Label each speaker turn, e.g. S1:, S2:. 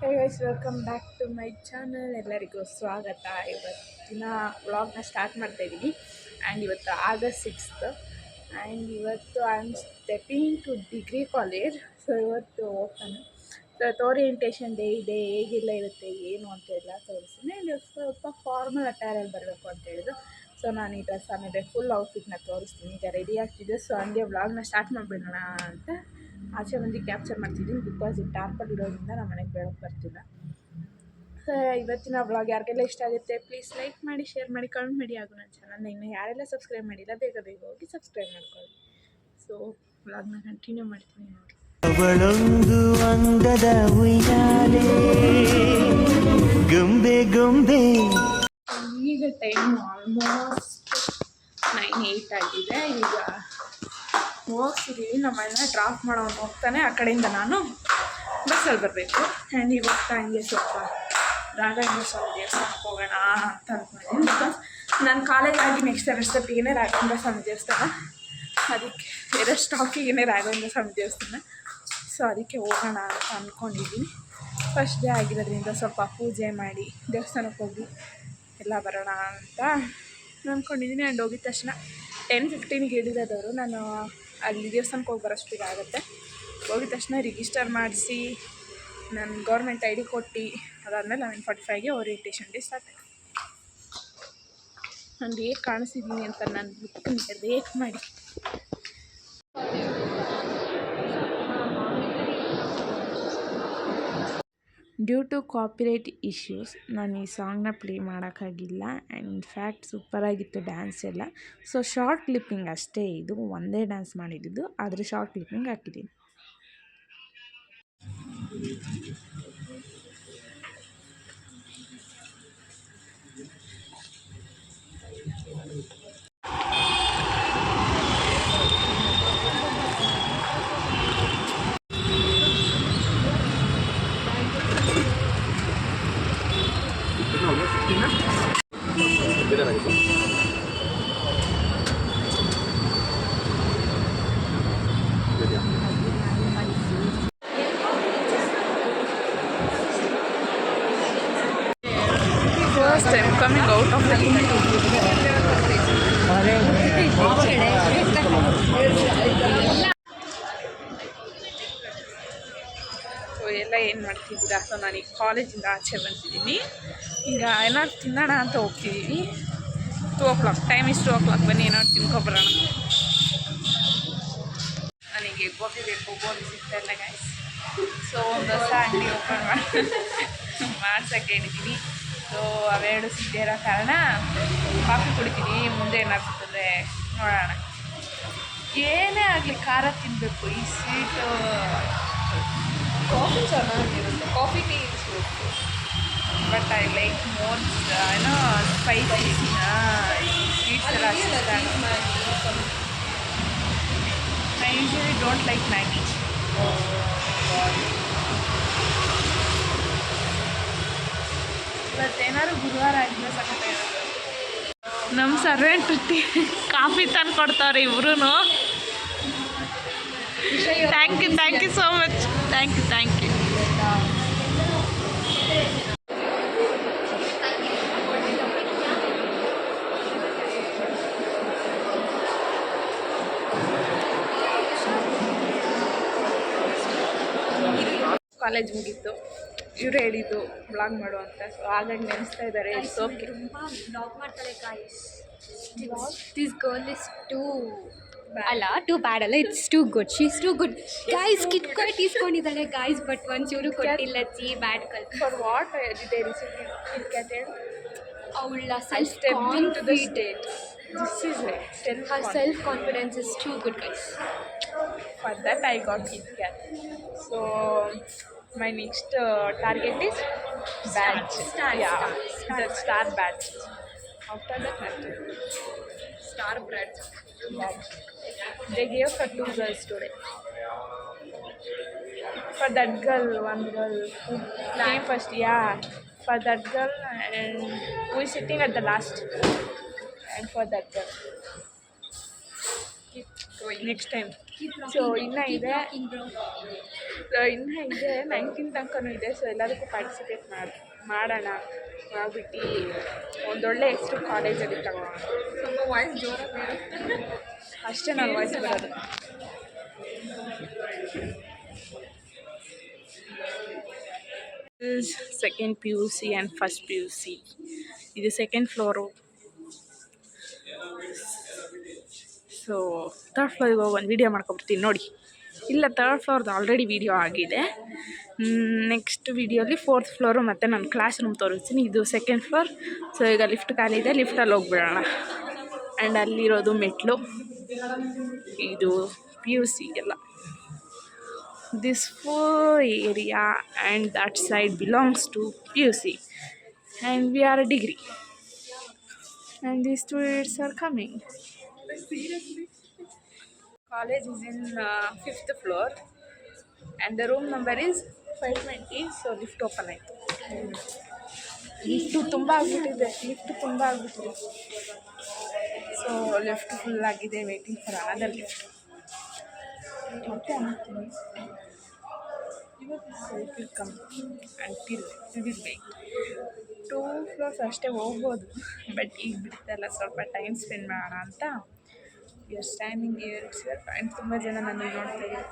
S1: Hey guys, welcome back to my channel. ಎಲ್ಲರಿಗೂ ಸ್ವಾಗತ. ಇವತ್ತಿನ ವ್ಲಾಗ್ನ ಸ್ಟಾರ್ಟ್ ಮಾಡ್ತಾ ಇದ್ದೀವಿ. ಆ್ಯಂಡ್ ಇವತ್ತು August 6th ಆ್ಯಂಡ್ ಇವತ್ತು I am stepping to degree college. So ಇವತ್ತು ಓಪನ್. ಸೊ ಓರಿಯೆಂಟೇಷನ್ ಡೇ ಇದೆ, ಹೇಗೆಲ್ಲ ಇರುತ್ತೆ ಏನು ಅಂತ ಎಲ್ಲ ತೋರಿಸ್ತೀನಿ. ಆ್ಯಂಡ್ ಸ್ವಲ್ಪ ಫಾರ್ಮಲ್ ಅಟೈರಲ್ಲಿ ಬರಬೇಕು ಅಂತ ಹೇಳಿದ್ರು. ಸೊ ನಾನು ಈ ಡ್ರೆಸ್ ಆಮೇಲೆ ಫುಲ್ ಔಟ್ಫಿಟ್ನ ತೋರಿಸ್ತೀನಿ. ಈಗ ರೆಡಿ ಆಗ್ತಿದ್ದೆ. ಸೊ ಹಂಗೆ ವ್ಲಾಗ್ನ ಸ್ಟಾರ್ಟ್ ಮಾಡಿಬಿಡೋಣ ಅಂತ ಆಚೆ ಬಂದು ಕ್ಯಾಪ್ಚರ್ ಮಾಡ್ತಿದ್ದೀನಿ. ಬಿಕಾಸ್ ಈ ಟಾರ್ಪಲ್ಲಿ ಇರೋದ್ರಿಂದ ನಮ್ಮ ಮನೆಗೆ ಬೆಳಕು ಬರ್ತಿಲ್ಲ. ಸೊ ಇವತ್ತಿನ ವ್ಲಾಗ್ ಯಾರಿಗೆಲ್ಲ ಇಷ್ಟ ಆಗುತ್ತೆ ಪ್ಲೀಸ್ ಲೈಕ್ ಮಾಡಿ, ಶೇರ್ ಮಾಡಿ, ಕಮೆಂಟ್ ಮಾಡಿ. ಹಾಗೂ ನನ್ನ ಚಾನಲ್ನ ಇನ್ನೂ ಯಾರೆಲ್ಲ ಸಬ್ಸ್ಕ್ರೈಬ್ ಮಾಡಿಲ್ಲ ಬೇಗ ಬೇಗ ಹೋಗಿ ಸಬ್ಸ್ಕ್ರೈಬ್ ಮಾಡ್ಕೊಳ್ಳಿ. ಸೊ ವ್ಲಾಗ್ನ ಕಂಟಿನ್ಯೂ ಮಾಡ್ತೀನಿ ನೋಡಿ.
S2: ಅವಳೊಂದು ಅಂದದ ಉಯ್ಯಾಲೆ ಗೊಂಬೆ ಗೊಂಬೆ.
S1: ಈಗ ಟೈಮು ಆಲ್ಮೋಸ್ಟ್ 9:08 ಆಗಿದೆ. ಈಗ ಹೋಗ್ತಿದ್ದೀವಿ. ನಮ್ಮ ಅಣ್ಣ ಡ್ರಾಪ್ ಮಾಡೋನು ಹೋಗ್ತಾನೆ. ಆ ಕಡೆಯಿಂದ ನಾನು ಬಸ್ಸಲ್ಲಿ ಬರಬೇಕು. ಆ್ಯಂಡ್ ಈಗ ಹೋಗ್ತಾ ಹಂಗೆ ಸ್ವಲ್ಪ ರಾಘವೇಂದ್ರ ಸ್ವಾಮಿ ದೇವಸ್ಥಾನಕ್ಕೆ ಹೋಗೋಣ ಅಂತ ಅಂದ್ಕೊಂಡಿದ್ದೀನಿ. ಬಿಕಾಸ್ ನಾನು ಕಾಲೇಜ್ ಆಗಿ ನೆಕ್ಸ್ಟ್ ಸ್ಟೆಪ್ಪಿಗೆ ರಾಘವೇಂದ್ರ ಸ್ವಾಮಿ ದೇವಸ್ಥಾನ, ಅದಕ್ಕೆ ಬೇರೆ ಸ್ಟಾಕಿಗೆ ರಾಘವೇಂದ್ರ ಸ್ವಾಮಿ ದೇವಸ್ಥಾನ. ಸೊ ಅದಕ್ಕೆ ಹೋಗೋಣ ಅಂತ ಅಂದ್ಕೊಂಡಿದ್ದೀನಿ. ಫಸ್ಟ್ ಡೇ ಆಗಿರೋದ್ರಿಂದ ಸ್ವಲ್ಪ ಪೂಜೆ ಮಾಡಿ ದೇವಸ್ಥಾನಕ್ಕೆ ಹೋಗಿ ಎಲ್ಲ ಬರೋಣ ಅಂತ ಅಂದ್ಕೊಂಡಿದ್ದೀನಿ. ಆ್ಯಂಡ್ ಹೋಗಿದ ತಕ್ಷಣ 10:15ಗೆ ಹೇಳಿರೋದವರು. ನಾನು ಅಲ್ಲಿ ದೇವಸ್ಥಾನಕ್ಕೆ ಹೋಗಿ ಬರೋಷ್ಟಿಗೆ ಆಗುತ್ತೆ. ಹೋಗಿದ ತಕ್ಷಣ ರಿಜಿಸ್ಟರ್ ಮಾಡಿಸಿ ನನ್ನ ಗೌರ್ಮೆಂಟ್ ID ಕೊಟ್ಟು ಅದಾದಮೇಲೆ 11:45ಗೆ ಓರಿಯೆಂಟೇಷನ್ ಡೇ ಸ್ಟಾರ್ಟ್ ಆಯಿತು. ನಾನು ಹೇಗೆ ಕಾಣಿಸಿದ್ದೀನಿ ಅಂತ ನಾನು ಬಿಟ್ಟು ರೇಟ್ ಮಾಡಿ. ಡ್ಯೂ ಟು ಕಾಪಿರೈಟ್ ಇಶ್ಯೂಸ್ ನಾನು ಈ ಸಾಂಗ್ನ ಪ್ಲೇ ಮಾಡೋಕ್ಕಾಗಿಲ್ಲ. ಆ್ಯಂಡ್ ಇನ್ಫ್ಯಾಕ್ಟ್ ಸೂಪರಾಗಿತ್ತು ಡ್ಯಾನ್ಸ್ ಎಲ್ಲ. ಸೊ ಶಾರ್ಟ್ ಕ್ಲಿಪ್ಪಿಂಗ್ ಅಷ್ಟೇ, ಇದು ಒಂದೇ ಡ್ಯಾನ್ಸ್ ಮಾಡಿದ್ದು, ಆದರೆ ಶಾರ್ಟ್ ಕ್ಲಿಪ್ಪಿಂಗ್ ಹಾಕಿದ್ದೀನಿ. First time coming out of the so ಎಲ್ಲ ಏನು ಮಾಡ್ತಿದ್ದೀರಾ? ಸೊ ನಾನು ಈಗ ಕಾಲೇಜಿಂದ ಆಚೆ ಬಂದಿದ್ದೀನಿ. ಈಗ ಏನಾದ್ರು ತಿನ್ನೋಣ ಅಂತ ಹೋಗ್ತಿದ್ದೀವಿ. 2 o'clock ಟೈಮ್ ಇಸ್ 2 o'clock. ಬನ್ನಿ ಏನಾದ್ರು ತಿನ್ಕೊಬರೋಣ. ನನಗೆ ಗೋಬಿ ಬೇಕು, ಗೋಬಿ ಸಿಗ್ತಾ ಇಲ್ಲ ಗೈಸ್. ಸೊ ಒಂದು ಹೊಸ ಅಂಗಡಿ ಓಪನ್ ಮಾಡ್ಸೋಕ್ಕೆ ಹೇಳಿದ್ದೀನಿ. ಸೊ ಅವೆರಡು ಸಿಗದೆ ಇರೋ ಕಾರಣ ಕಾಫಿ ಕುಡಿತೀನಿ. ಮುಂದೆ ಏನಾದ್ರು ಸಿಕ್ಕಿದ್ರೆ ನೋಡೋಣ. ಏನೇ ಆಗಲಿ ಖಾರ ತಿನ್ನಬೇಕು. ಈ ಸ್ವೀಟು ಕಾಫಿ ಚೆನ್ನಾಗಿರುತ್ತೆ, ಕಾಫಿ ಟೀ ಇರುತ್ತೆ. ಬಟ್ ಐ ಲೈಕ್ ಮೋರ್ ಏನೋ ಸ್ಪೈಸಿ ಸ್ವೀಟ್ಸ್ ಎಲ್ಲ I usually don't like Maggi. ಇವತ್ತೇನಾದ್ರು ಗುರುವಾರ ಆಗಿದ್ರೆ ಸಖತ್ತಾಗಿರುತ್ತೆ. ನಮ್ಮ ಸರ್ವೆಂಟ್ ಕಾಫಿ ತಂದು ಕೊಡ್ತಾವ್ರೆ ಇಬ್ರು. Thank you so much. Thank you. College ಮುಗೀತು. ಇವರು ಹೇಳಿದ್ದು ಬ್ಲಾಗ್ ಮಾಡು ಅಂತ. ಸೊ ಹಾಗಾಗಿ ನೆನೆಸ್ತಾ ಇದ್ದಾರೆ. It's okay.
S3: ಬ್ಲಾಗ್ ಮಾಡ್ತಾರೆ guys. This girl is too ಅಲ್ಲ, ಟೂ ಬ್ಯಾಡ್ ಅಲ್ಲ, it's too good. She is too good guys. Kit Kat ಇಸ್ಕೊಂಡಿದ್ದಾಳೆ ಗಾಯ್ಸ್, ಬಟ್ ಒಂಚೂರು ಕೊಟ್ಟಿಲ್ಲ. ಜಿ ಬ್ಯಾಡ್ ಕಲ್.
S1: For what they receive Kit Kat?
S3: ಅವಳ self confidence is too good guys.
S1: For that I got Kit Kat. So my next target is badge. Star badge. After that,
S3: Star bread
S1: badge. They gave for 2 girls today. For that girl, one girl who came first. Yeah, for that girl, and who is sitting at the last, and for that girl. Next time. So ಇನ್ನೂ ಇದೆ, ಇನ್ನೂ ಇದೆ 19 ತನಕನೂ ಇದೆ. So ಎಲ್ಲದಕ್ಕೂ participate ಮಾಡೋಣ ಮಾಡಿಬಿಟ್ಟು ಒಂದೊಳ್ಳೆ ಹೆಸರು ಕಾಲೇಜಲ್ಲಿ ತಗೋಣ.
S3: ಸ್ವಲ್ಪ ವಾಯ್ಸ್ ಜೋರಾಗಿ
S1: ಅಷ್ಟೇ ನಾನು ವಾಯ್ಸ್ ಬರೋದು. Second PUC and first PUC. ಇದು ಸೆಕೆಂಡ್ ಫ್ಲೋರು. ಸೊ ಥರ್ಡ್ ಫ್ಲೋರಿಗೆ ಹೋಗಿ ಒಂದು ವೀಡಿಯೋ ಮಾಡ್ಕೊಬಿಡ್ತೀನಿ ನೋಡಿ. ಇಲ್ಲ, ಥರ್ಡ್ ಫ್ಲೋರ್ದು ಆಲ್ರೆಡಿ ವೀಡಿಯೋ ಆಗಿದೆ. ನೆಕ್ಸ್ಟ್ ವೀಡಿಯೋಲಿ ಫೋರ್ತ್ ಫ್ಲೋರು ಮತ್ತು ನಾನು ಕ್ಲಾಸ್ ರೂಮ್ ತೋರಿಸ್ತೀನಿ. ಇದು ಸೆಕೆಂಡ್ ಫ್ಲೋರ್. ಸೊ ಈಗ ಲಿಫ್ಟ್ ಖಾಲಿ ಇದೆ, ಲಿಫ್ಟಲ್ಲಿ ಹೋಗ್ಬಿಡೋಣ. ಆ್ಯಂಡ್ ಅಲ್ಲಿರೋದು ಮೆಟ್ಲು. ಇದು PUC ಎಲ್ಲ. This full area and that side belongs to PUC, and we are a degree, and these students are coming. College is in 5th floor and the room number is 520. So lift open ಆಯಿತು. Lift ತುಂಬ ಆಗಿಬಿಟ್ಟಿದೆ. So lift full ಆಗಿದೆ. Waiting for another lift. ಮತ್ತೆ ಅಂತೀನಿ cycle come until will wait. 2 floors ಅಷ್ಟೇ ಹೋಗ್ಬೋದು, but ಈಗ ಬಿಡ್ತಲ್ಲ, ಸ್ವಲ್ಪ ಟೈಮ್ ಸ್ಪೆಂಡ್ ಮಾಡೋಣ ಅಂತ we are standing here. And ತುಂಬ ಜನ ನನಗೆ ನೋಡ್ತಾ ಇದ್ದಾರೆ.